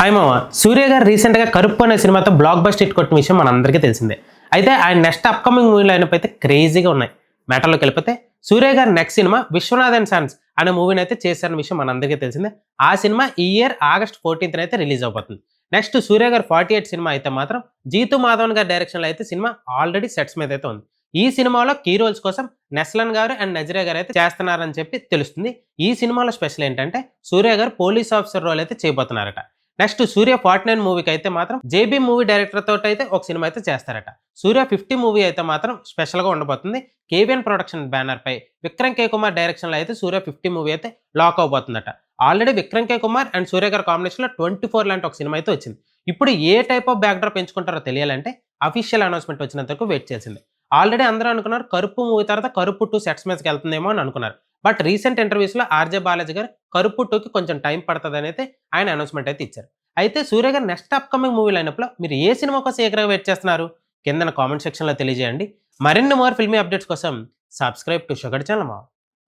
Hi మామ. సూర్య గారు రీసెంట్గా కరుప్పు అనే సినిమాతో బ్లాక్ బస్టర్ హిట్ కొట్టిన విషయం మనందరికీ తెలిసిందే. అయితే ఆయన నెక్స్ట్ అప్కమింగ్ మూవీలో అయినప్పుడు క్రేజీగా ఉన్నాయి. మ్యాటర్లోకి వెళ్ళిపోతే సూర్య గారి next cinema Vishwanath and sons అనే మూవీని అయితే చేశారన్న విషయం మనందరికీ తెలిసిందే. ఆ సినిమా ఈ ఇయర్ ఆగస్ట్ 14th అయితే రిలీజ్ అవబోతుంది. నెక్స్ట్ సూర్య గారి 48 సినిమా అయితే మాత్రం జీతు మాధవన్ గారి డైరెక్షన్లో అయితే సినిమా ఆల్రెడీ సెట్స్ మీద అయితే ఉంది. ఈ సినిమాలో కీ రోల్స్ కోసం నెస్లన్ గారు అండ్ నజరియా గారు అయితే చేస్తున్నారని చెప్పి తెలుస్తుంది. ఈ సినిమాలో స్పెషల్ ఏంటంటే సూర్య గారు పోలీస్ ఆఫీసర్ రోల్ అయితే చేయబోతున్నారట. నెక్స్ట్ సూర్య 49 మూవీకి అయితే మాత్రం జేబీ మూవీ డైరెక్టర్ తోటి అయితే ఒక సినిమా అయితే చేస్తారట. సూర్య 50 మూవీ అయితే మాత్రం స్పెషల్ గా ఉండబోతుంది. కేవీఎన్ ప్రొడక్షన్ బ్యానర్ పై విక్రమ్ కే కుమార్ డైరెక్షన్ లో అయితే సూర్య 50 మూవీ అయితే లాక్ అవబోతుందట. Already Vikram K Kumar and Suriya గారి కాంబినేషన్ లో 24 లాంటి ఒక సినిమా అయితే వచ్చింది. ఇప్పుడు ఏ టైప్ ఆఫ్ బ్యాక్ డ్రాప్ ఎంచుకుంటారో తెలియాలంటే అఫీషియల్ అనౌన్స్మెంట్ వచ్చినంత వరకు వెయిట్ చేసింది. ఆల్రెడీ అందరూ అనుకున్నారు కరుపు మూవీ తర్వాత కరుపు 2 సెట్స్ మీదకి వెళ్తుందేమో అని అనుకున్నారు. బట్ రీసెంట్ ఇంటర్వ్యూస్ లో ఆర్జే బాలాజీ గారు కరుపు 2కి కొంచెం టైం పడుతుంది అయితే ఆయన అనౌన్స్మెంట్ అయితే ఇచ్చారు. అయితే సూర్య గారు నెక్స్ట్ అప్కమింగ్ మూవీ లైనప్‌లో మీరు ఏ సినిమా కోసం ఎగరగా వెయిట్ చేస్తున్నారు? కిందన కామెంట్ సెక్షన్‌లో తెలియజేయండి. మరిన్ని మోర్ ఫిల్మీ అప్డేట్స్ కోసం సబ్స్క్రైబ్ టు షుగర్ ఛానల్.